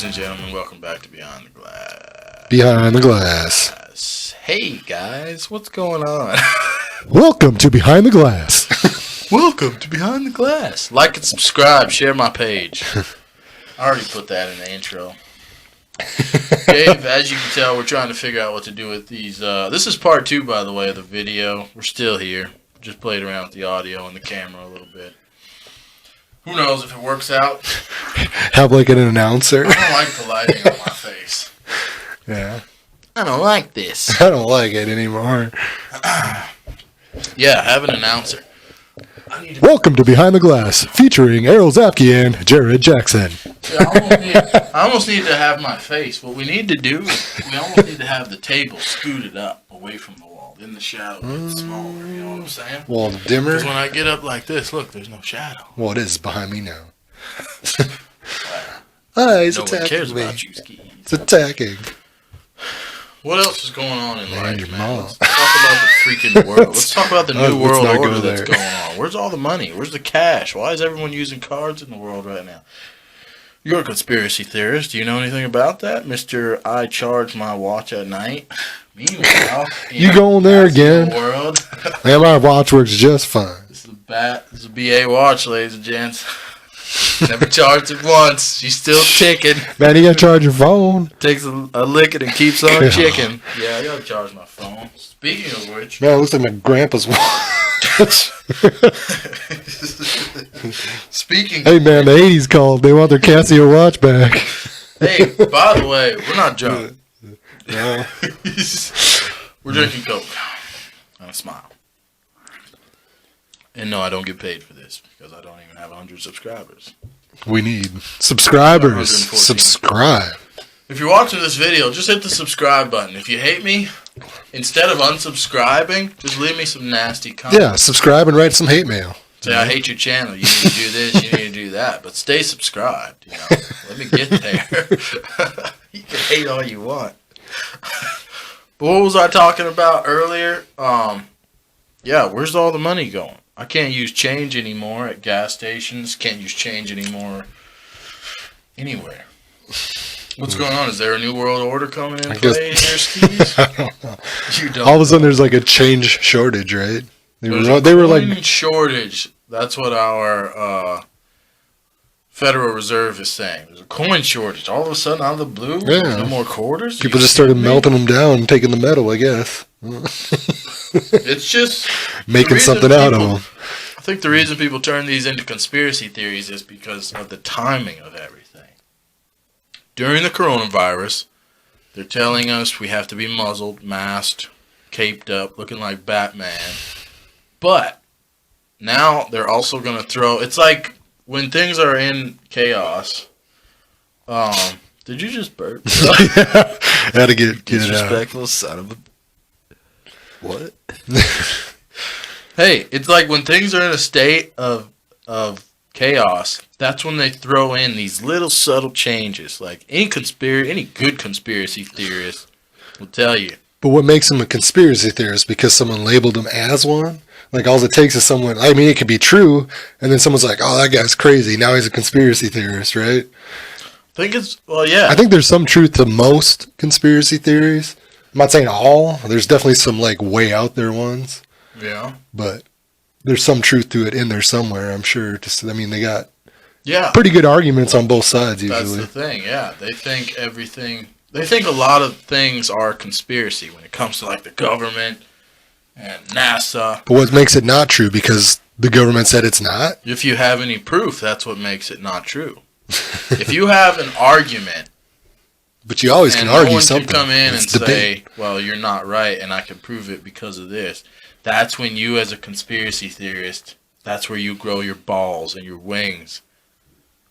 Ladies and gentlemen, welcome back to Behind the Glass. Behind the Glass. Hey guys, what's going on? Welcome to Behind the Glass. Welcome to Behind the Glass. Like and subscribe, share my page. I already put that in the intro. Dave, as you can tell, we're trying to figure out what to do with these. This is part 2, by the way, of the video. We're still here. Just played around with the audio and the camera a little bit. Who knows if it works out? Have like an announcer. I don't like the lighting on my face. Yeah. I don't like this. I don't like it anymore. Yeah, have an announcer. Welcome to Behind the Glass, featuring Errol, Zafke, and Jared Jackson. Yeah, I almost need to have my face. What we need to do is we almost need to have the table scooted up away from the wall. In the shadow, it's smaller. You know what I'm saying? Well, dimmer. Because when I get up like this, look, there's no shadow. Well, it is behind me now. Hi, it's no attacking one cares me. about you, skis. It's attacking. What else is going on in life, your man? mom. Let's talk about the freaking world. Let's talk about the new Let's world not go order that's there. going on. Where's all the money? Where's the cash? Why is everyone using cards in the world right now? You're a conspiracy theorist. Do you know anything about that, Mr. I charge my watch at night? Meanwhile, You going there again? The world. Man, my watch works just fine. This is a BA watch, ladies and gents. Never charged it once. She's still ticking. Man, you gotta charge your phone. Takes a licking and keeps on ticking. Yeah, I gotta charge my phone. Speaking of which, Man, it looks like my grandpa's watch. speaking. Hey, man, the 80s called. They want their Casio watch back. Hey, by the way, we're not drunk. No. We're drinking Coke and a smile. And no, I don't get paid for this because I don't even have 100 subscribers. We need subscribers. 114. Subscribe. If you're watching this video, just hit the subscribe button. If you hate me, instead of unsubscribing, just leave me some nasty comments. Yeah, subscribe and write some hate mail. Say, I hate your channel. You need to do this. You need to do that. But stay subscribed. You know, let me get there. You can hate all you want. But what was I talking about earlier? Yeah, where's all the money going? I can't use change anymore at gas stations. Can't use change anymore anywhere. What's going on? Is there a new world order coming in play here, Skis? I don't know. You don't. All of a sudden, there's like a change shortage, right? They were like shortage. That's what our Federal Reserve is saying. There's a coin shortage. All of a sudden, out of the blue, Yeah. no more quarters. People just started melting them down and taking the metal, I guess. It's just Making something out of them. I think the reason people turn these into conspiracy theories is because of the timing of everything. During the coronavirus, they're telling us we have to be muzzled, masked, caped up, looking like Batman. But now they're also going to throw... It's like when things are in chaos... did you just burp? Had to get it out. Disrespectful son of a... What? Hey, it's like when things are in a state of chaos, that's when they throw in these little subtle changes. Like any good conspiracy theorist will tell you. But what makes them a conspiracy theorist? Because someone labeled them as one? Like, all it takes is someone... I mean, it could be true, and then someone's like, oh, that guy's crazy. Now he's a conspiracy theorist, right? I think it's... Well, yeah. I think there's some truth to most conspiracy theories. I'm not saying all. There's definitely some, like, way out there ones. Yeah. But there's some truth to it in there somewhere, I'm sure. Just, I mean, they got pretty good arguments on both sides, usually. That's the thing, yeah. They think everything... They think a lot of things are conspiracy when it comes to, like, the government and NASA. But what makes it not true? Because the government said it's not? If you have any proof, that's what makes it not true. If you have an argument... But you always can argue something. And no one can come in and debate. say, well, you're not right, and I can prove it because of this. That's when you, as a conspiracy theorist, that's where you grow your balls and your wings.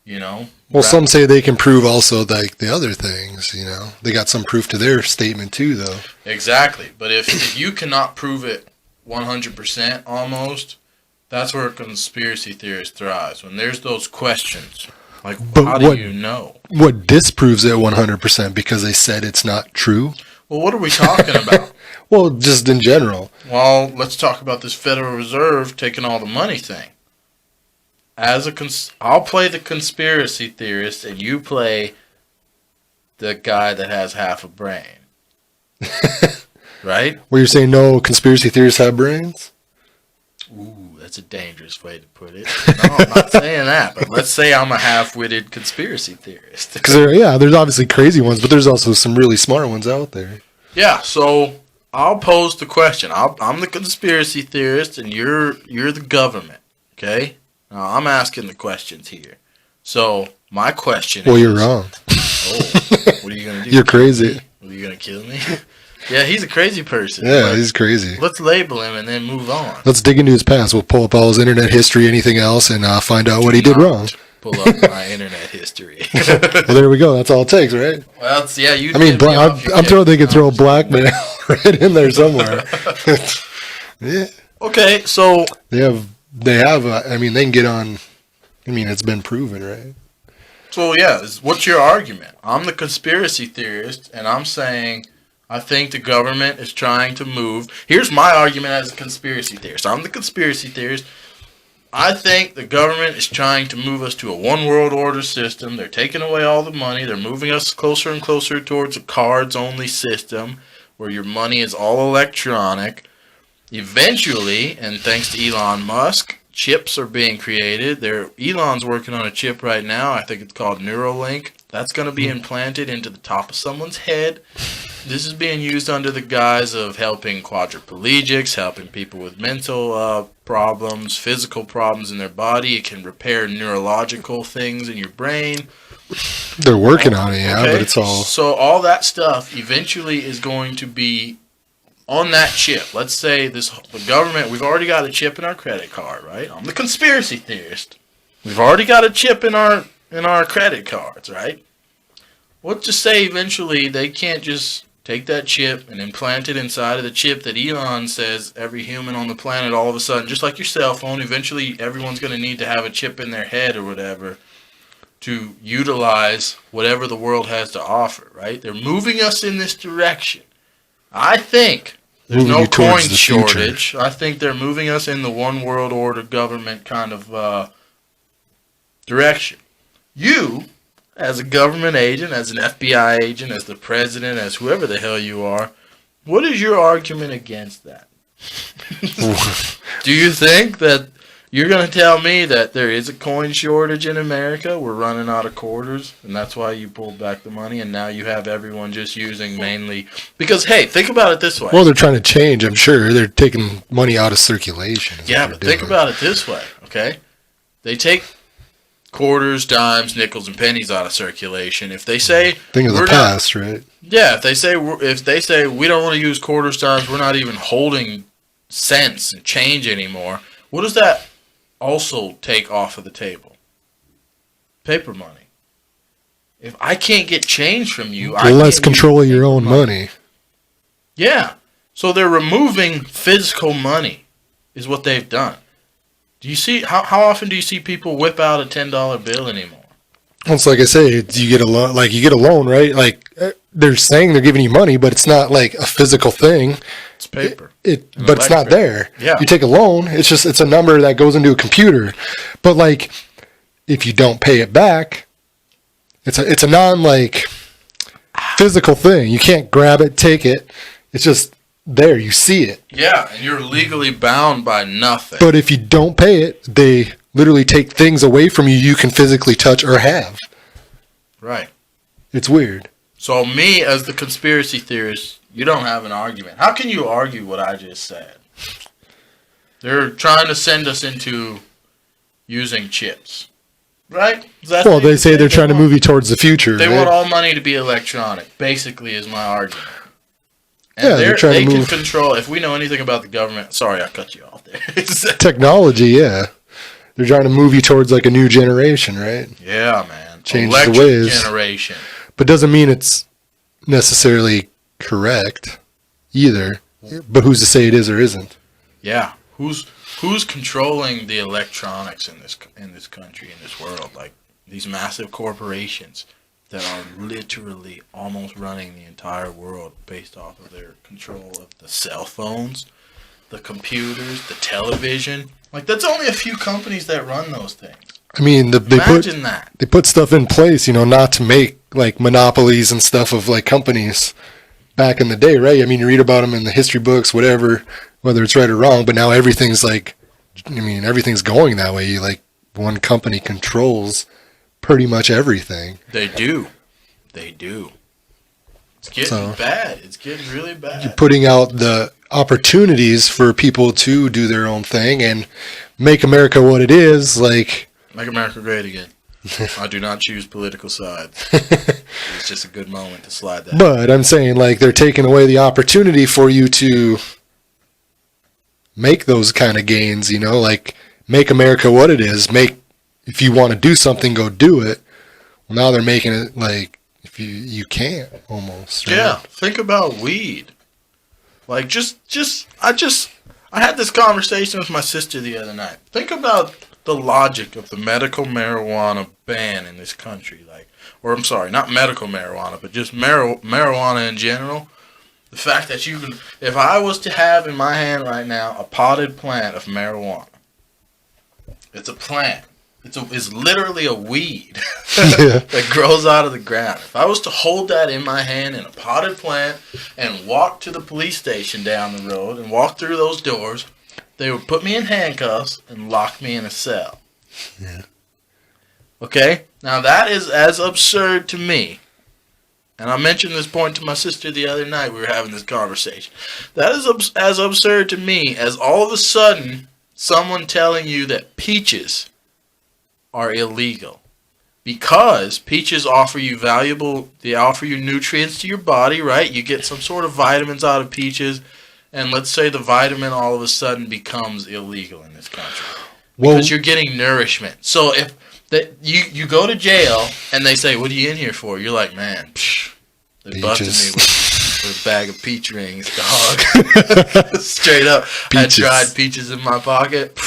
You know? Well, some say they can prove also, like, the other things, you know. They got some proof to their statement, too, though. Exactly. But if you cannot prove it 100% almost, that's where a conspiracy theorist thrives. When there's those questions... Like, how do you know? What disproves it 100% because they said it's not true? Well, what are we talking about? Well, just in general. Well, let's talk about this Federal Reserve taking all the money thing. I'll play the conspiracy theorist, and you play the guy that has half a brain. Right? Where you're saying no conspiracy theorists have brains? Ooh, that's a dangerous way to put it. No, I'm not saying that, but let's say I'm a half-witted conspiracy theorist. Because there's obviously crazy ones, but there's also some really smart ones out there. Yeah, so I'll pose the question. I'm the conspiracy theorist, and you're the government. Okay? Now I'm asking the questions here. So my question Well, is... you're wrong. Oh, what are you gonna do? You're crazy. Are you gonna kill me? Yeah, he's a crazy person. Yeah, he's crazy. Let's label him and then move on. Let's dig into his past. We'll pull up all his internet history, anything else, and find out what he did wrong. Pull up my internet history. Well, there we go. That's all it takes, right? Well, yeah, you. I mean, I'm sure they could throw blackmail right in there somewhere. Yeah. Okay, so they have. I mean, they can get on. I mean, it's been proven, right? So yeah, what's your argument? I'm the conspiracy theorist, and I'm saying I think the government is trying to move. Here's my argument as a conspiracy theorist. I'm the conspiracy theorist. I think the government is trying to move us to a one world order system. They're taking away all the money. They're moving us closer and closer towards a cards-only system where your money is all electronic. Eventually, and thanks to Elon Musk, chips are being created. Elon's working on a chip right now. I think it's called Neuralink. That's going to be implanted into the top of someone's head. This is being used under the guise of helping quadriplegics, helping people with mental problems, physical problems in their body. It can repair neurological things in your brain. They're working on it, yeah, okay? But it's all... So all that stuff eventually is going to be on that chip. Let's say the government, we've already got a chip in our credit card, right? I'm the conspiracy theorist. We've already got a chip in our credit cards, right? Let's just say eventually they can't just take that chip and implant it inside of the chip that Elon says every human on the planet all of a sudden, just like your cell phone, eventually everyone's going to need to have a chip in their head or whatever to utilize whatever the world has to offer, right? They're moving us in this direction. I think there's no coin shortage. I think they're moving us in the one world order government kind of direction. You, as a government agent, as an FBI agent, as the president, as whoever the hell you are, what is your argument against that? Do you think that you're going to tell me that there is a coin shortage in America? We're running out of quarters, and that's why you pulled back the money, and now you have everyone just using mainly... Because, hey, think about it this way. Well, they're trying to change, I'm sure. They're taking money out of circulation. Yeah, but think about it this way, okay? They take quarters, dimes, nickels, and pennies out of circulation. If they say... Thing of the past, right? Yeah, if they say we don't want to use quarters, dimes, we're not even holding cents and change anymore, what does that also take off of the table? Paper money. If I can't get change from you, I less control of your own money. Yeah. So they're removing physical money is what they've done. Do you see how often do you see people whip out a $10 bill anymore? It's like I say, you get a loan, right? Like they're saying they're giving you money, but it's not like a physical thing. It's paper. But it's not there. Yeah. You take a loan, it's a number that goes into a computer. But like if you don't pay it back, it's a non physical thing. You can't grab it, take it. It's just there, you see it. Yeah, and you're legally bound by nothing. But if you don't pay it, they literally take things away from you can physically touch or have. Right. It's weird. So me, as the conspiracy theorist, you don't have an argument. How can you argue what I just said? They're trying to send us into using chips. Right? Well, they say they're trying to move you towards the future. They want all money to be electronic, basically, is my argument. And yeah, they're trying to move. Can control, if we know anything about the government, sorry, I cut you off there. Technology, yeah. They're trying to move you towards like a new generation, right? Yeah, man. Change electric the ways. Generation. But doesn't mean it's necessarily correct either. But who's to say it is or isn't? Yeah. Who's controlling the electronics in this country, in this world? Like these massive corporations that are literally almost running the entire world based off of their control of the cell phones, the computers, the television. Like that's only a few companies that run those things. I mean, they put stuff in place, not to make like monopolies and stuff of like companies back in the day, right? I mean, you read about them in the history books, whatever, whether it's right or wrong. But now everything's like, I mean, everything's going that way. You like one company controls pretty much everything. They do. It's getting bad. It's getting really bad. You're putting out the opportunities for people to do their own thing and make America what it is. Like, make America great again. I do not choose political sides. It's just a good moment to slide that. But I'm saying, like, they're taking away the opportunity for you to make those kind of gains, you know, like make America what it is. If you want to do something, go do it. Well, now they're making it like if you can't almost. Right? Yeah, think about weed. Like I had this conversation with my sister the other night. Think about the logic of the medical marijuana ban in this country, or I'm sorry, not medical marijuana, but just marijuana in general. The fact that if I was to have in my hand right now a potted plant of marijuana, it's a plant. It's literally a weed that grows out of the ground. If I was to hold that in my hand in a potted plant and walk to the police station down the road and walk through those doors, they would put me in handcuffs and lock me in a cell. Yeah. Okay? Now that is as absurd to me. And I mentioned this point to my sister the other night. We were having this conversation. That is as absurd to me as all of a sudden someone telling you that peaches are illegal. Because peaches offer you they offer you nutrients to your body, right? You get some sort of vitamins out of peaches. And let's say the vitamin all of a sudden becomes illegal in this country. Because you're getting nourishment. So if you go to jail and they say, "What are you in here for?" You're like, "Man, they busted me with a bag of peach rings, dog." Straight up. Peaches. I had dried peaches in my pocket.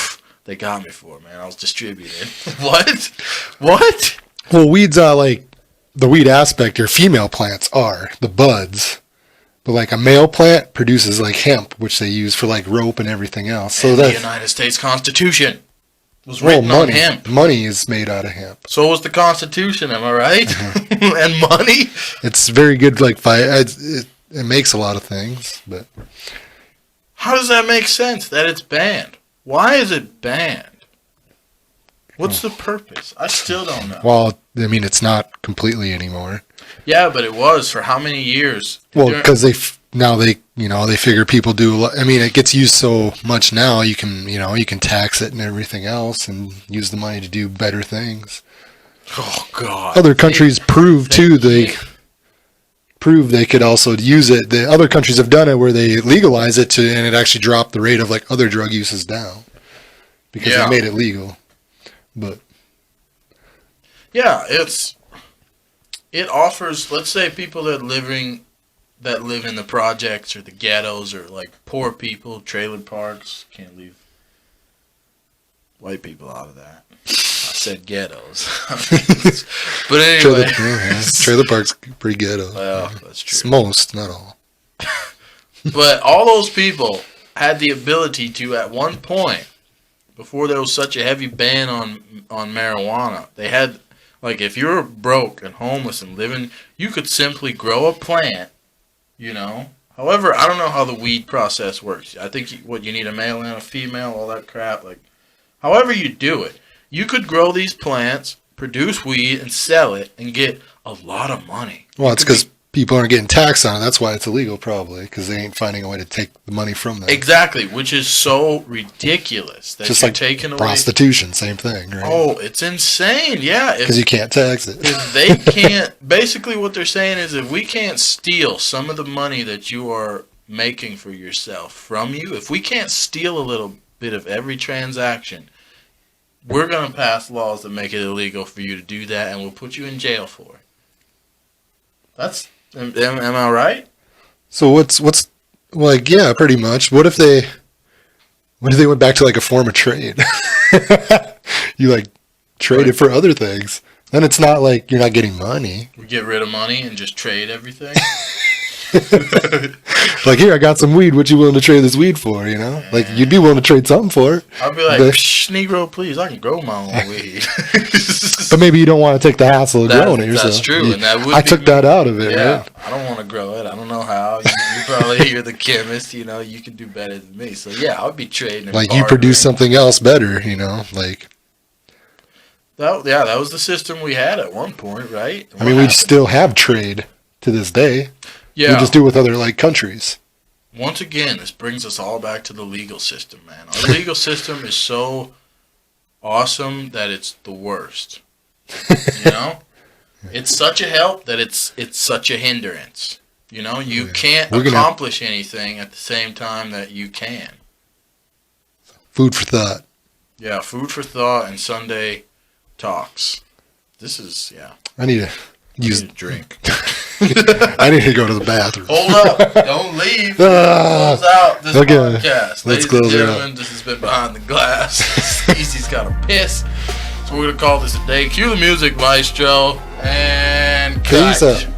They got me for it, man. I was distributing. What? Well, weeds are like the weed aspect. Your female plants are the buds. But like a male plant produces like hemp, which they use for like rope and everything else. So the United States Constitution was written on hemp. Money is made out of hemp. So was the Constitution, am I right? Mm-hmm. And money? It's very good, like it makes a lot of things, but how does that make sense that it's banned? Why is it banned? What's the purpose? I still don't know. Well, I mean, it's not completely anymore. Yeah, but it was for how many years? Well, because they figure people do. I mean, it gets used so much now. You can tax it and everything else, and use the money to do better things. Oh God! Other countries prove they could also use it. The other countries have done it where they legalize it and it actually dropped the rate of like other drug uses down because they made it legal. But yeah, it offers, let's say, people that live in the projects or the ghettos or like poor people, trailer parks. Can't leave white people out of that. I said ghettos. But anyway, trailer parks pretty ghetto. Well, that's true. It's most, not all. But all those people had the ability to, at one point, before there was such a heavy ban on marijuana, they had, like, if you were broke and homeless and living, you could simply grow a plant, you know. However, I don't know how the weed process works. I think you need a male and a female, all that crap. Like, however you do it, you could grow these plants, produce weed, and sell it, and get a lot of money. Well, it's because people aren't getting taxed on it. That's why it's illegal, probably, because they ain't finding a way to take the money from them. Exactly, which is so ridiculous. That just you're like taking away prostitution, same thing, right? Oh, it's insane, yeah. Because you can't tax it. If they can't, basically what they're saying is if we can't steal some of the money that you are making for yourself from you, if we can't steal a little bit of every transaction, we're going to pass laws that make it illegal for you to do that, and we'll put you in jail for it. Am I right? So what's like, yeah, pretty much. What if they went back to like a form of trade? You like trade it for other things. Then it's not like you're not getting money. We get rid of money and just trade everything. Like, here, I got some weed. What you willing to trade this weed for? You know, like you'd be willing to trade something for it. I'd be like, Negro, please, I can grow my own weed. But maybe you don't want to take the hassle of growing it yourself. That's true, and that would I took that out of it. Yeah, right? I don't want to grow it. I don't know how. You're the chemist. You know, you can do better than me. So yeah, I would be trading. Like you produce something else better. You know, like. That was the system we had at one point, right? I mean, we still have trade to this day. Yeah. We just do it with other like countries. Once again, this brings us all back to the legal system, man. Our legal system is so awesome that it's the worst. You know? It's such a help that it's such a hindrance. You know, you can't accomplish anything at the same time that you can. Food for thought. Yeah, food for thought and Sunday talks. This is, I need to use a drink. I need to go to the bathroom. Hold up. Don't leave. Close out this podcast. Ladies and gentlemen, this has been Behind the Glass. Easy's got a piss. So we're going to call this a day. Cue the music, Maestro. And cut. Peace out.